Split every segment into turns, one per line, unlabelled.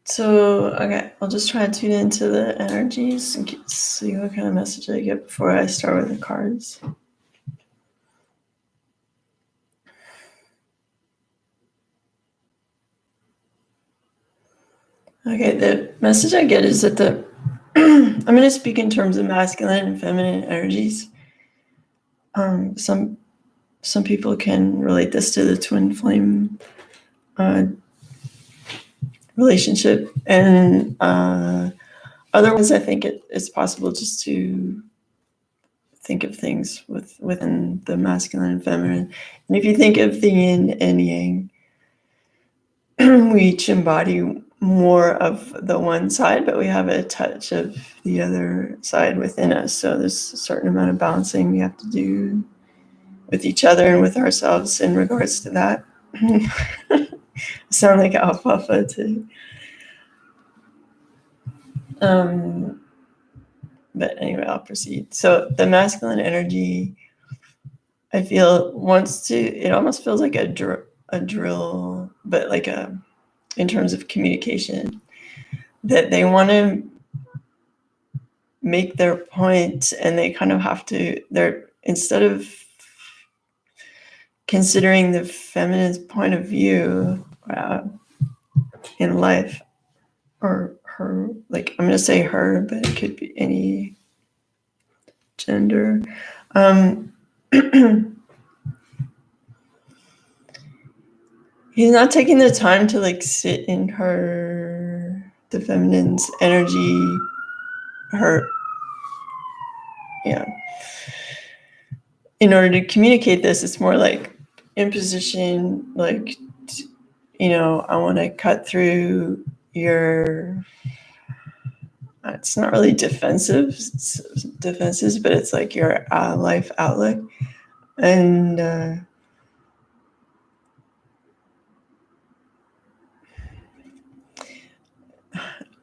So, okay, I'll just try to tune into the energies and see what kind of message I get before I start with the cards. Okay, the message I get is that I'm going to speak in terms of masculine and feminine energies. Some people can relate this to the twin flame relationship, and otherwise, I think it's possible just to think of things within the masculine and feminine. And if you think of the yin and yang, we each embody more of the one side, but we have a touch of the other side within us. So there's a certain amount of balancing we have to do with each other and with ourselves in regards to that. Sound like alfalfa too. But anyway, I'll proceed. So the masculine energy, I feel, it almost feels like a drill, but like in terms of communication, that they want to make their point, and they kind of have to, instead of considering the feminine's point of view in life, or her, like, I'm going to say her, but it could be any gender. He's not taking the time to like sit in the feminine's energy, in order to communicate this. It's more like imposition, like, I want to cut through your, it's not really defenses, but it's like your life outlook. And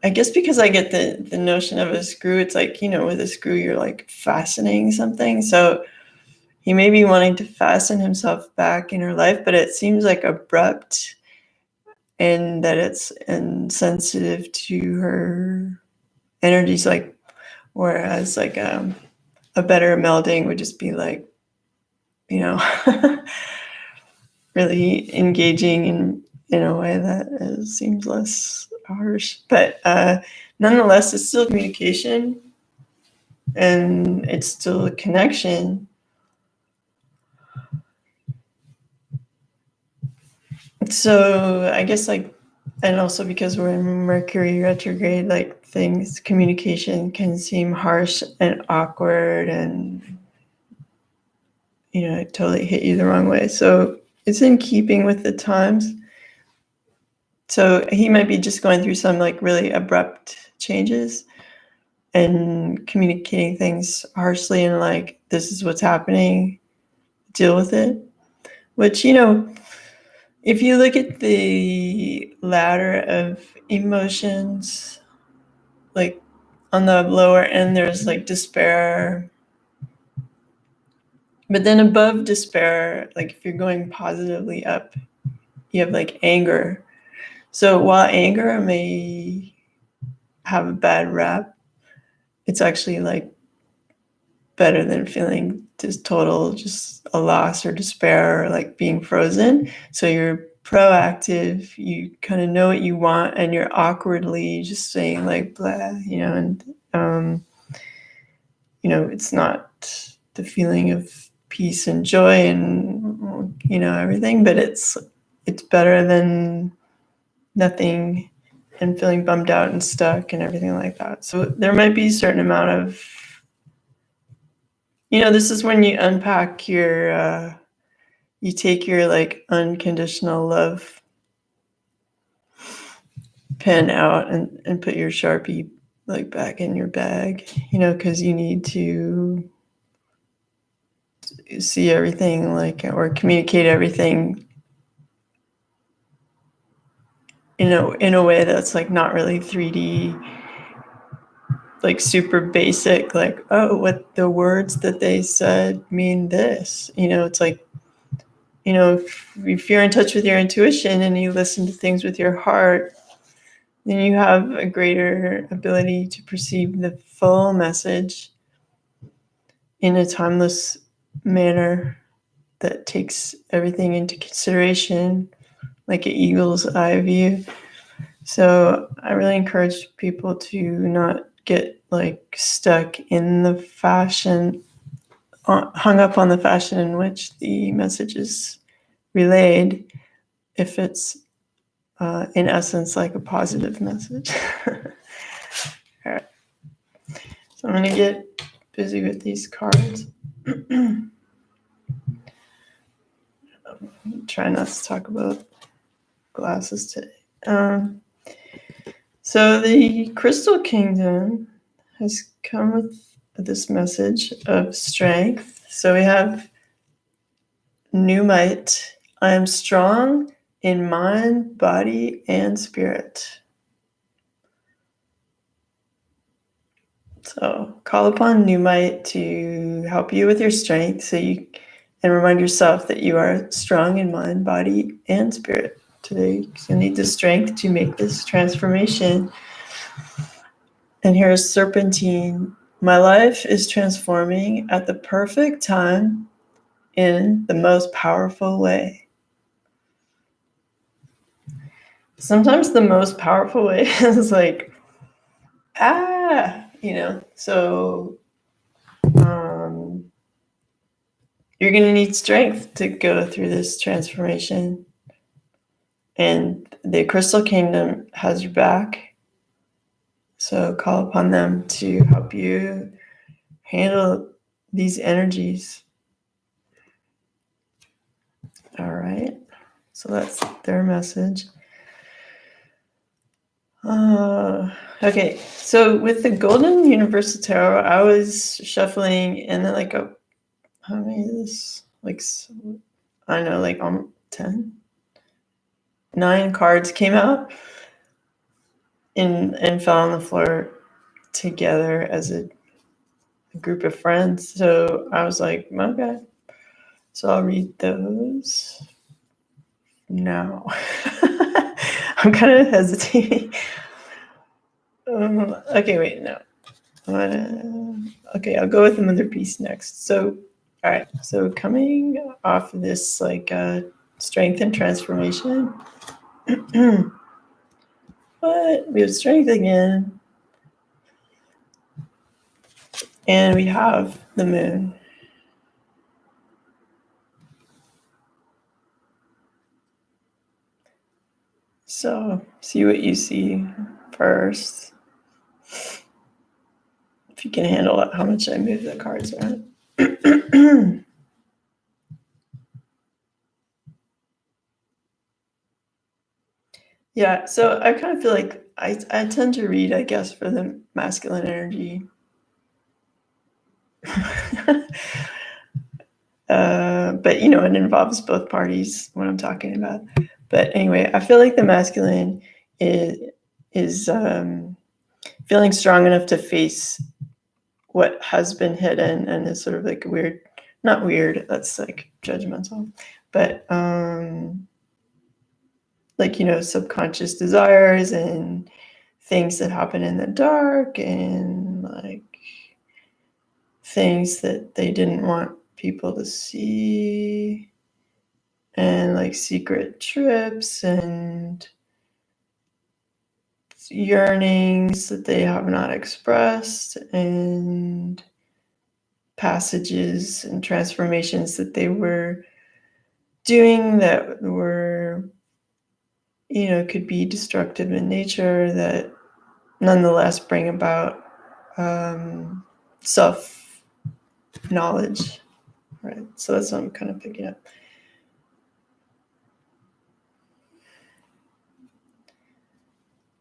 I guess because I get the notion of a screw, it's like, with a screw, you're like fastening something. So he may be wanting to fasten himself back in her life, but it seems like abrupt, and that it's insensitive to her energies. Like, whereas like a better melding would just be like, really engaging in a way that seems less harsh. But nonetheless, it's still communication, and it's still a connection. So I guess, like, and also because we're in Mercury retrograde, like, communication can seem harsh and awkward, and it totally hit you the wrong way. So it's in keeping with the times. So he might be just going through some like really abrupt changes and communicating things harshly, and like, this is what's happening, deal with it. Which, if you look at the ladder of emotions, like on the lower end, there's like despair. But then above despair, like if you're going positively up, you have like anger. So while anger may have a bad rap, it's actually like better than feeling just a loss or despair, or like being frozen. So you're proactive, you kind of know what you want, and you're awkwardly just saying like blah, and it's not the feeling of peace and joy and everything, but it's better than nothing and feeling bummed out and stuck and everything like that. So there might be a certain amount of, this is when you unpack you take your like unconditional love pen out and put your Sharpie like back in your bag, because you need to see everything, like, or communicate everything in a way that's like not really 3D, like super basic, like, oh, what the words that they said mean this. It's like, if you're in touch with your intuition and you listen to things with your heart, then you have a greater ability to perceive the full message in a timeless manner that takes everything into consideration, like an eagle's eye view. So I really encourage people to not get like stuck in the fashion, hung up on the fashion in which the message is relayed, if it's in essence like a positive message. All right. So I'm going to get busy with these cards. Try not to talk about glasses today. So the Crystal Kingdom has come with this message of strength. So we have new might. I am strong in mind, body, and spirit. So call upon new might to help you with your strength, so you and remind yourself that you are strong in mind, body, and spirit today. You need the strength to make this transformation. And here's Serpentine. My life is transforming at the perfect time in the most powerful way. Sometimes the most powerful way is like, so you're going to need strength to go through this transformation. And the Crystal Kingdom has your back. So call upon them to help you handle these energies. All right. So that's their message. Okay. So with the Golden Universal Tarot, I was shuffling and then how many is this? I don't know, 10? 9 cards came out and fell on the floor together as a group of friends. So I was like, okay. So I'll read those now. I'm kind of hesitating. Okay, wait, no. Okay, I'll go with the Mother Piece next. So, all right. So coming off of this, strength and transformation. But we have strength again. And we have the moon. So see what you see first. If you can handle it, how much I move the cards around. Yeah, so I kind of feel like I tend to read, I guess, for the masculine energy. But it involves both parties what I'm talking about. But anyway, I feel like the masculine is feeling strong enough to face what has been hidden and is sort of like weird, not weird, that's like judgmental, but subconscious desires and things that happen in the dark and things that they didn't want people to see, and secret trips and yearnings that they have not expressed, and passages and transformations that they were doing that were could be destructive in nature, that nonetheless bring about self-knowledge, right? So that's what I'm kind of picking up.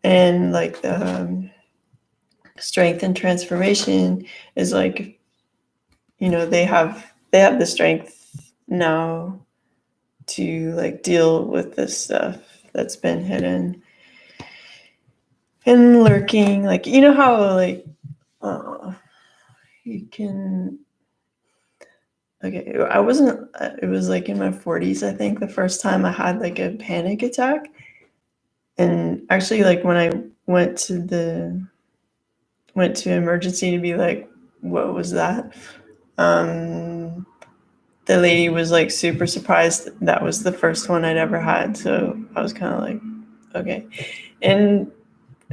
And the strength and transformation is they have the strength now to deal with this stuff that's been hidden and lurking, how you can. Okay, I wasn't. It was in my 40s, I think, the first time I had a panic attack, and actually when I went to emergency to be like, what was that? The lady was like super surprised that was the first one I'd ever had. So I was kind of like, okay. And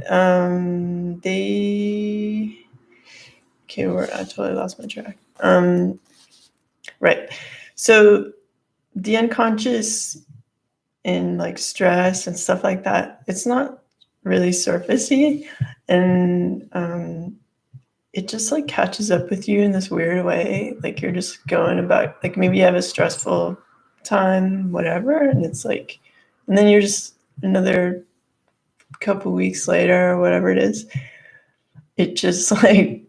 I totally lost my track. Right. So the unconscious and like stress and stuff like that, it's not really surfacey, and it just like catches up with you in this weird way. Like you're just going about, like maybe you have a stressful time, whatever, and it's like, and then you're just another couple weeks later or whatever it is, it just like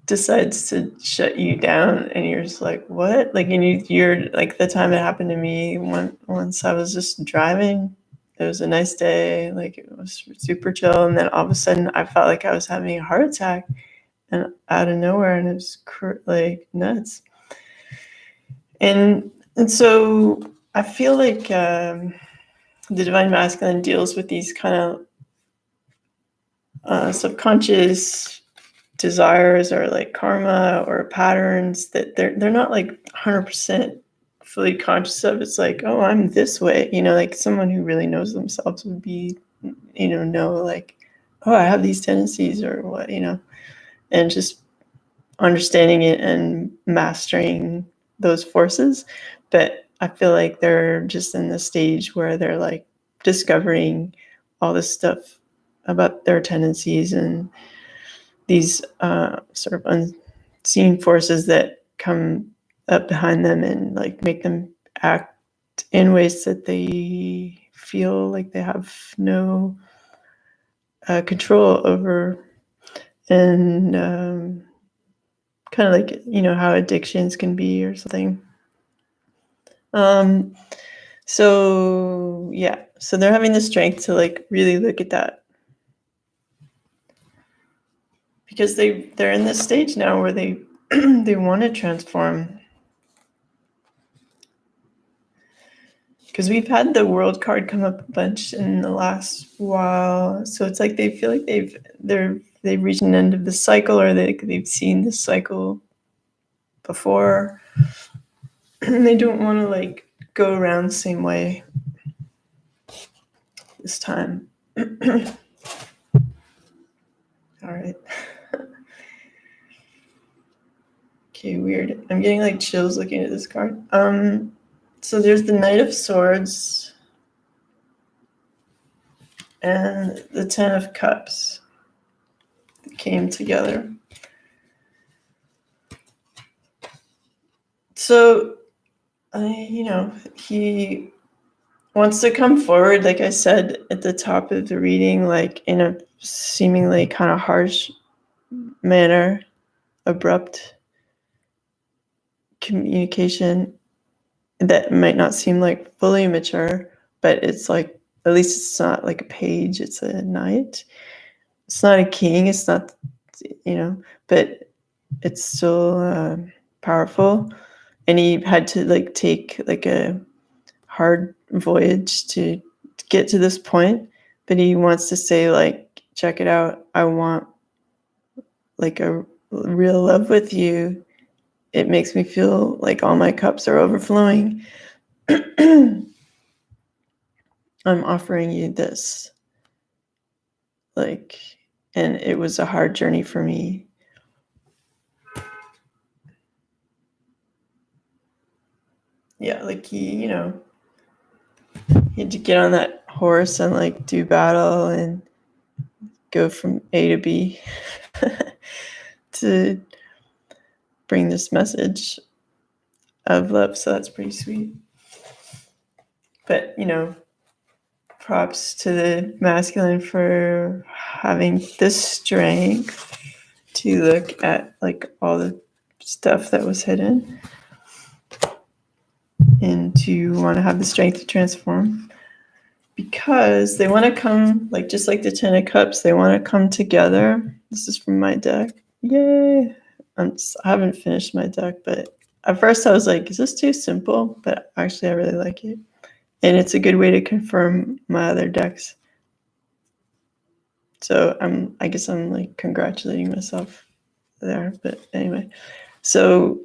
decides to shut you down, and you're just like, what? Like, and you're like, the time it happened to me, once I was just driving, it was a nice day, like it was super chill, and then all of a sudden I felt like I was having a heart attack, and out of nowhere, and it was like nuts. And so I feel like the Divine Masculine deals with these kind of subconscious desires or like karma or patterns that they're not like 100% fully conscious of. It's like, oh, I'm this way, like someone who really knows themselves would be, know like, oh, I have these tendencies or what, and just understanding it and mastering those forces. But I feel like they're just in the stage where they're like discovering all this stuff about their tendencies and these sort of unseen forces that come up behind them and like make them act in ways that they feel like they have no control over. And kind of like, how addictions can be or something. So yeah, so they're having the strength to like really look at that, because they're in this stage now where they they want to transform. Because we've had the world card come up a bunch in the last while, so it's like they feel like they've reached an end of the cycle, or they've seen this cycle before. They don't want to like go around the same way this time. All right. Okay, weird. I'm getting like chills looking at this card. So there's the Knight of Swords and the Ten of Cups that came together. So, he wants to come forward, like I said at the top of the reading, like in a seemingly kind of harsh manner, abrupt communication that might not seem like fully mature, but it's like, at least it's not like a page, it's a knight. It's not a king, it's not, but it's still powerful. And he had to like take like a hard voyage to get to this point, but he wants to say like, check it out, I want like a real love with you. It makes me feel like all my cups are overflowing. I'm offering you this. Like, and it was a hard journey for me. Yeah, like he had to get on that horse and like do battle and go from A to B to bring this message of love. So that's pretty sweet. But, props to the masculine for having the strength to look at like all the stuff that was hidden and to want to have the strength to transform, because they want to come, like just like the Ten of Cups, they want to come together. This is from my deck. Yay. I haven't finished my deck, but at first I was like, is this too simple? But actually I really like it. And it's a good way to confirm my other decks. So I guess I'm like congratulating myself there. But anyway, so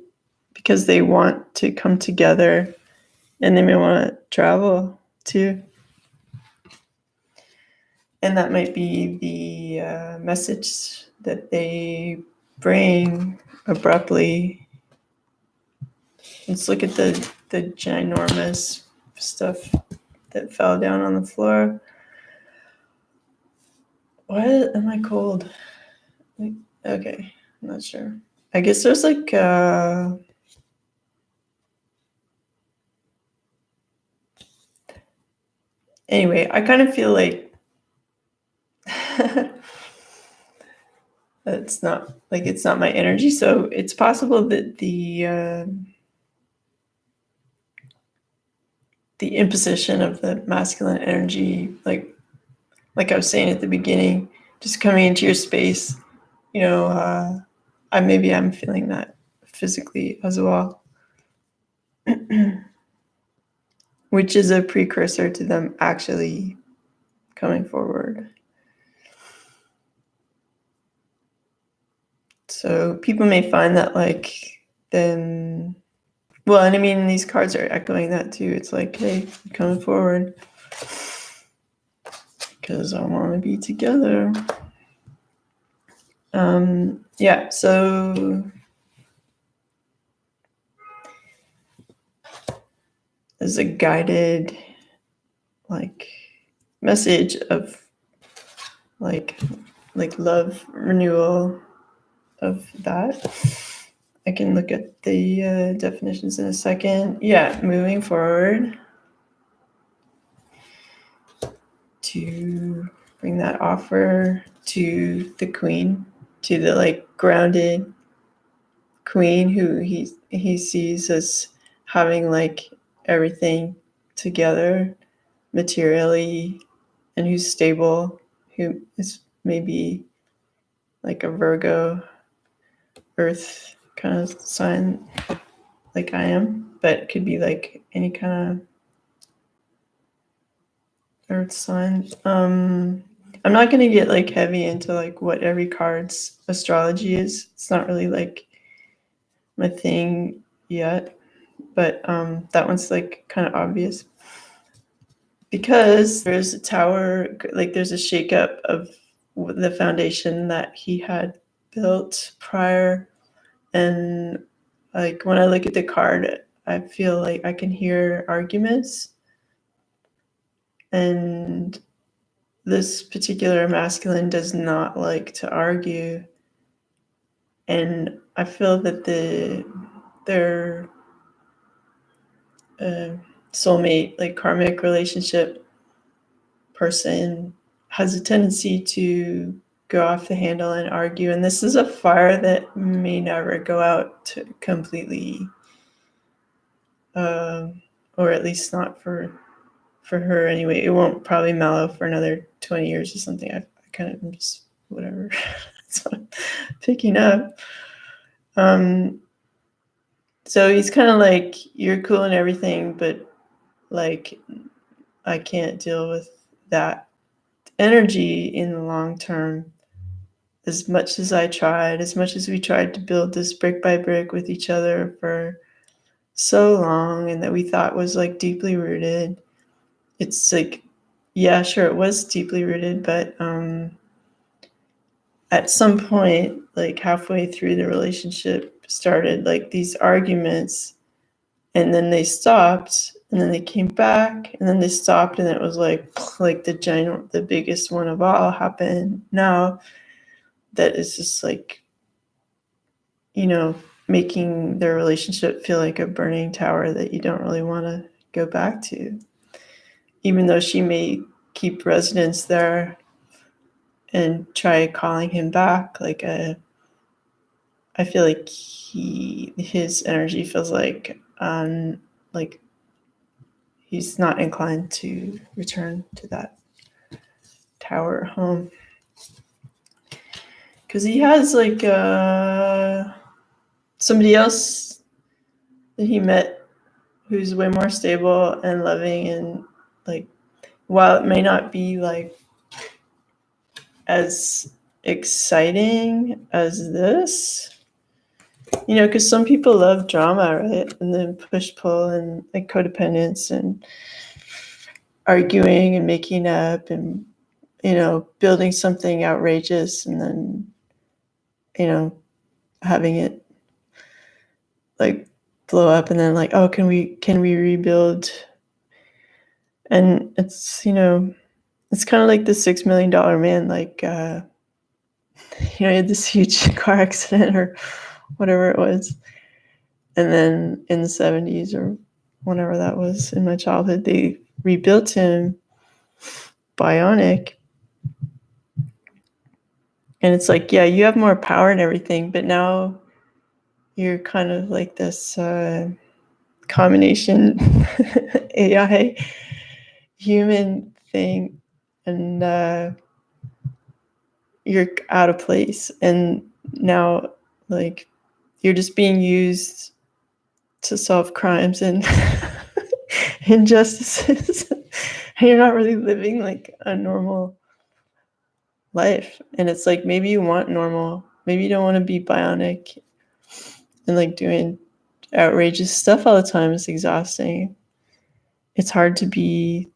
because they want to come together and they may want to travel too. And that might be the message that they bring abruptly. Let's look at the ginormous stuff that fell down on the floor. Why am I cold? Okay, I'm not sure. I guess there's like anyway, I kind of feel like it's not my energy. So it's possible that the imposition of the masculine energy, like I was saying at the beginning, just coming into your space, I'm feeling that physically as well, which is a precursor to them actually coming forward. So people may find that then, well, and I mean, these cards are echoing that too. It's like, hey, I'm coming forward because I want to be together. Yeah, so there's a guided message of love renewal of that. I can look at the definitions in a second. Yeah, moving forward to bring that offer to the queen, to the grounded queen who he sees as having everything together materially, and who's stable, who is maybe like a Virgo earth kind of sign like I am, but it could be like any kind of earth sign. I'm not going to get heavy into what every card's astrology is. It's not really my thing yet, but that one's kind of obvious because there's a tower, there's a shakeup of the foundation that he had built prior. And when I look at the card, I feel like I can hear arguments, and this particular masculine does not like to argue. And I feel that their soulmate, karmic relationship person has a tendency to go off the handle and argue. And this is a fire that may never go out completely, or at least not for her anyway. It won't probably mellow for another 20 years or something. I kind of just whatever. That's what I'm picking up. So he's kind of like, you're cool and everything, but I can't deal with that energy in the long term. As much as we tried to build this brick by brick with each other for so long, and that we thought was deeply rooted, it's yeah, sure, it was deeply rooted, but at some point, halfway through the relationship, started these arguments, and then they stopped, and then they came back, and then they stopped, and it was the biggest one of all happened now. That is just making their relationship feel like a burning tower that you don't really want to go back to, even though she may keep residence there and try calling him back. I feel like his energy feels like he's not inclined to return to that tower home, because he has somebody else that he met who's way more stable and loving, and while it may not be as exciting as this. You know, because some people love drama, right? And then push pull and like codependence and arguing and making up and, you know, building something outrageous and then, you know, having it like blow up and then like, oh, can we rebuild? And it's, you know, it's kind of like the $6 million man, like, you know, he had this huge car accident or whatever it was. And then in the 70s or whenever that was in my childhood, they rebuilt him bionic. And it's like, yeah, you have more power and everything, but now you're kind of like this combination AI human thing. And you're out of place. And now, like, you're just being used to solve crimes and injustices. And you're not really living like a normal life. And it's like, maybe you want normal. Maybe you don't want to be bionic and like doing outrageous stuff all the time. It's exhausting. It's hard to be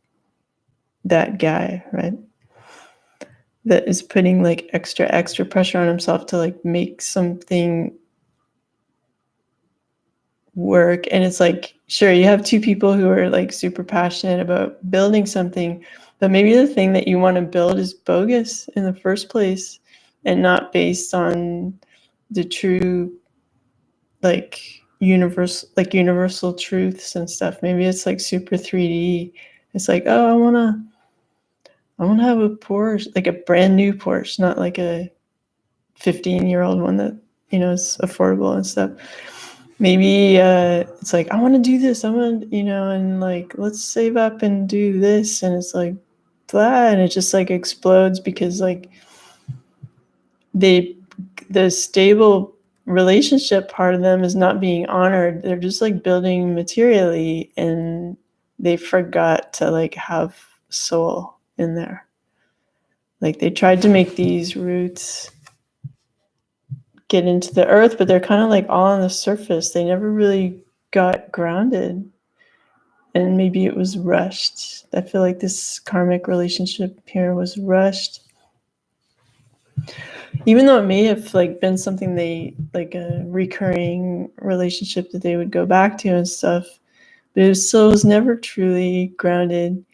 that guy, right? That is putting like extra pressure on himself to like make something work. And it's like, sure, you have two people who are like super passionate about building something, but maybe the thing that you want to build is bogus in the first place and not based on the true like universal truths and stuff. Maybe it's like super 3D. It's like, oh, I want to have a Porsche, like a brand new Porsche, not like a 15-year-old one that, you know, is affordable and stuff. Maybe it's like, I want to do this. I want, you know, and like, let's save up and do this. And it's like, blah, and it just like explodes because like the stable relationship part of them is not being honored. They're just like building materially and they forgot to like have soul in there. Like they tried to make these roots get into the earth, but they're kind of like all on the surface. They never really got grounded. And maybe it was rushed. I feel like this karmic relationship here was rushed. Even though it may have like been something they like a recurring relationship that they would go back to and stuff, but it still was never truly grounded.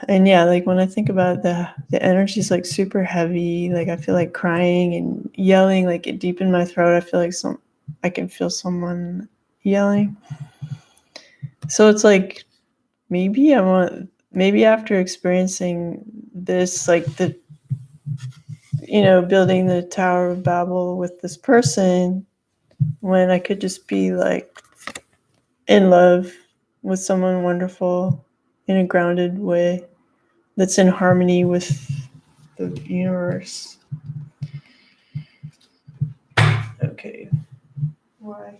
And yeah, like when I think about the energy is like super heavy, like I feel like crying and yelling like deep in my throat. I feel like I can feel someone yelling. So it's like maybe after experiencing this, like the, you know, building the Tower of Babel with this person, when I could just be like in love with someone wonderful in a grounded way that's in harmony with the universe. Okay. Why?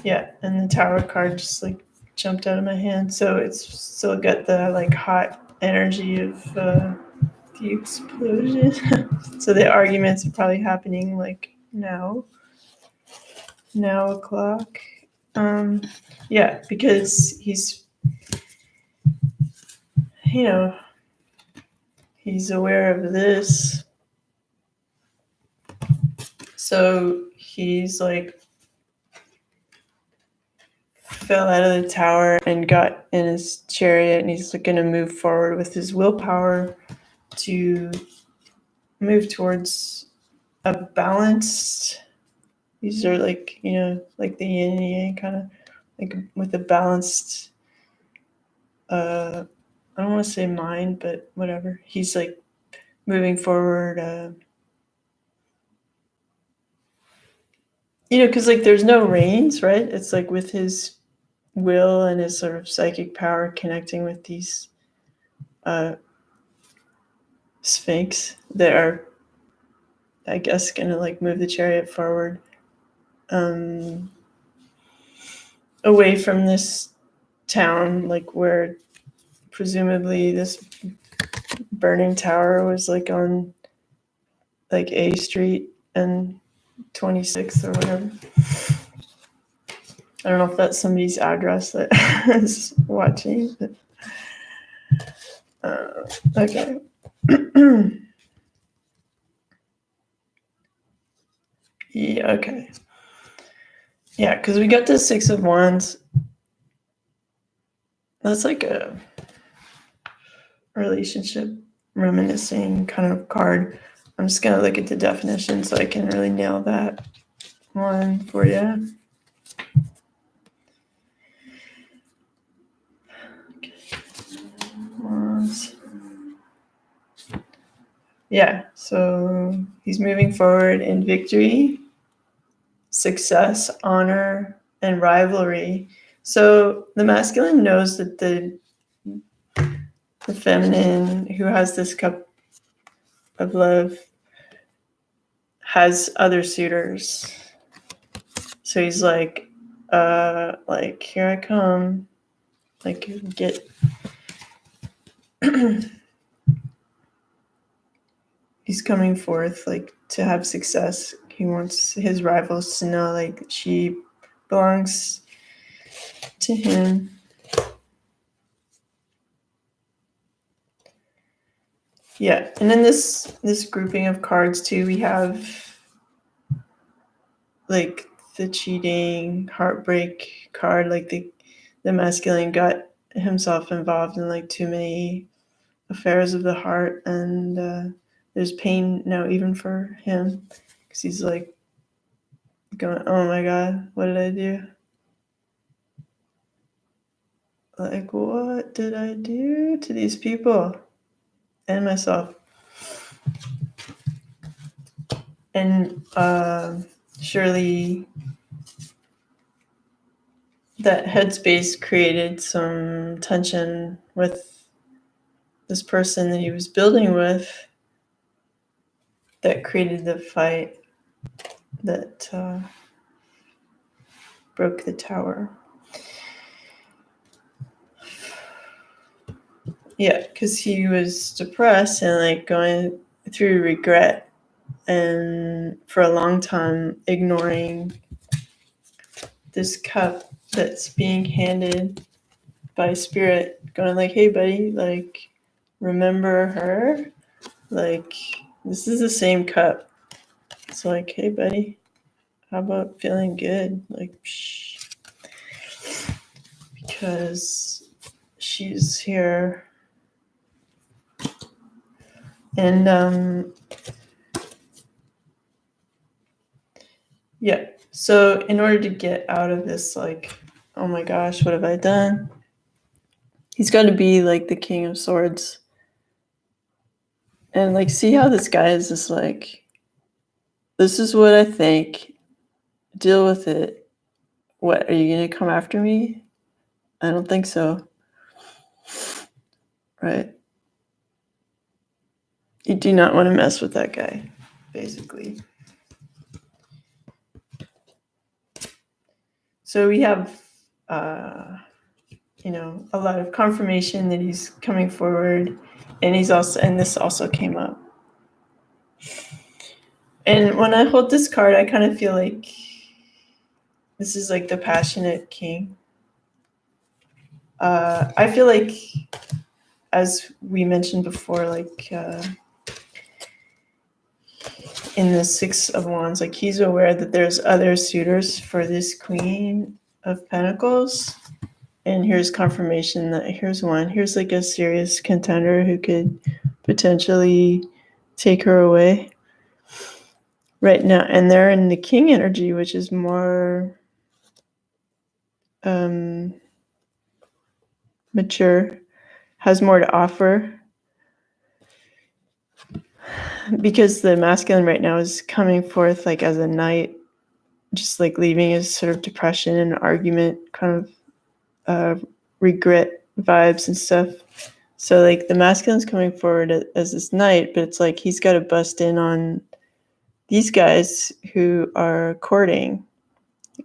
Yeah, and the Tower card just like jumped out of my hand. So it's still got the like hot energy of the explosion. So the arguments are probably happening like now o'clock. Yeah, because he's, you know, he's aware of this. So he's like fell out of the tower and got in his chariot, and he's going to move forward with his willpower to move towards a balanced. These are like, you know, like the yin and yang kind of like with a balanced, I don't want to say mind, but whatever. He's like moving forward, you know, because like there's no reins, right? It's like with his will and his sort of psychic power connecting with these sphinx that are, I guess, gonna like move the chariot forward away from this town, like where presumably this burning tower was like on like A Street and 26th or whatever. I don't know if that's somebody's address that is watching. But, okay. Yeah, okay. Yeah, because we got the Six of Wands. That's like a relationship reminiscing kind of card. I'm just going to look at the definition so I can really nail that one for you. Okay. Wands. Yeah, so he's moving forward in victory, success, honor, and rivalry. So the masculine knows that the feminine, who has this cup of love, has other suitors. So he's like, here I come. Like, get he's coming forth, like, to have success. He wants his rivals to know, like, she belongs to him. Yeah, and then this grouping of cards too, we have like the cheating, heartbreak card, like the masculine got himself involved in like too many affairs of the heart, and there's pain now even for him because he's like going, oh my god, what did I do? Like, what did I do to these people and myself? And surely that headspace created some tension with this person that he was building with that created the fight that broke the tower. Yeah, because he was depressed and like going through regret and for a long time ignoring this cup that's being handed by spirit, going like, hey buddy, like, remember her? Like, this is the same cup. It's like, hey buddy, how about feeling good? Like, shh. Because she's here. And yeah, so in order to get out of this, like, oh my gosh, what have I done? He's got to be like the King of Swords. And like, see how this guy is just like, this is what I think. Deal with it. What, are you going to come after me? I don't think so. Right? You do not want to mess with that guy, basically. So we have, a lot of confirmation that he's coming forward, and this also came up. And when I hold this card, I kind of feel like this is like the passionate king. I feel like, as we mentioned before, like in the Six of Wands, like he's aware that there's other suitors for this Queen of Pentacles. And here's confirmation that here's one. Here's like a serious contender who could potentially take her away right now. And they're in the King energy, which is more mature, has more to offer. Because the masculine right now is coming forth like as a knight, just like leaving his sort of depression and argument, kind of regret vibes and stuff. So like the masculine's coming forward as this knight, but it's like he's got to bust in on these guys who are courting,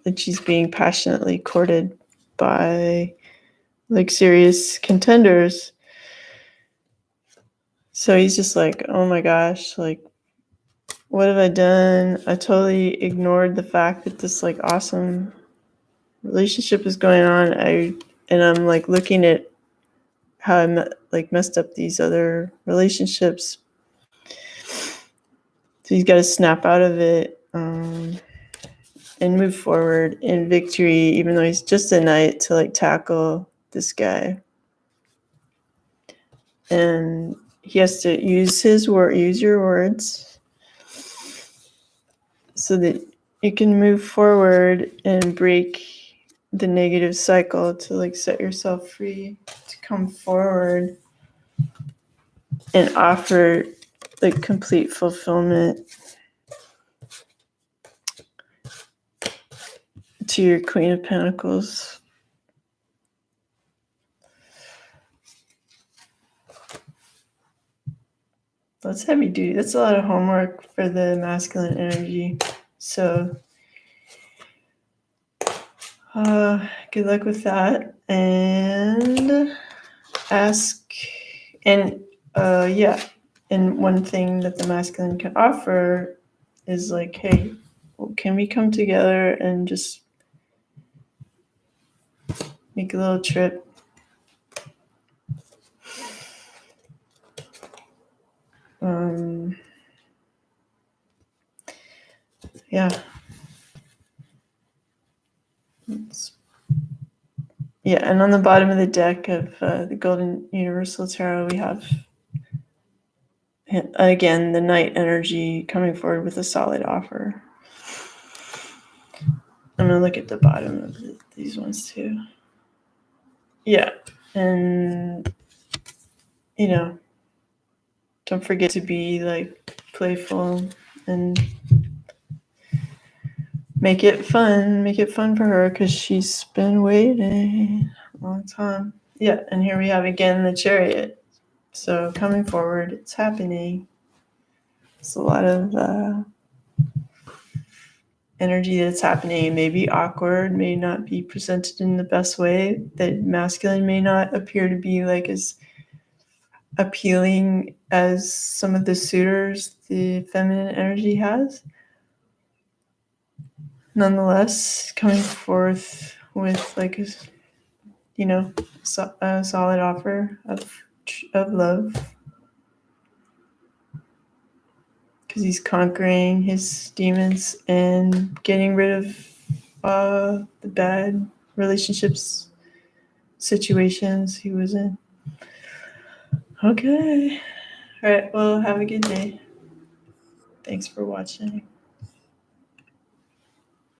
and she's being passionately courted by like serious contenders. So he's just like, oh my gosh, like, what have I done? I totally ignored the fact that this like awesome relationship is going on. And I'm like looking at how I like messed up these other relationships. So he's got to snap out of it and move forward in victory, even though he's just a knight, to like tackle this guy. And he has to use your words so that you can move forward and break the negative cycle, to like set yourself free, to come forward and offer like complete fulfillment to your Queen of Pentacles. That's heavy duty. That's a lot of homework for the masculine energy. So good luck with that. And ask, and yeah, and one thing that the masculine can offer is like, hey, can we come together and just make a little trip? Yeah. Yeah, and on the bottom of the deck of the Golden Universal Tarot, we have, again, the Knight energy coming forward with a solid offer. I'm going to look at the bottom of these ones too. Yeah, and, you know, don't forget to be like playful and make it fun for her, because she's been waiting a long time. Yeah, and here we have again the Chariot. So coming forward, it's happening. It's a lot of energy that's happening. It may be awkward, may not be presented in the best way. That masculine may not appear to be like as appealing as some of the suitors the feminine energy has. Nonetheless, coming forth with like a solid offer of love, because he's conquering his demons and getting rid of the bad relationships, situations he was in. Okay. All right. Well, have a good day. Thanks for watching.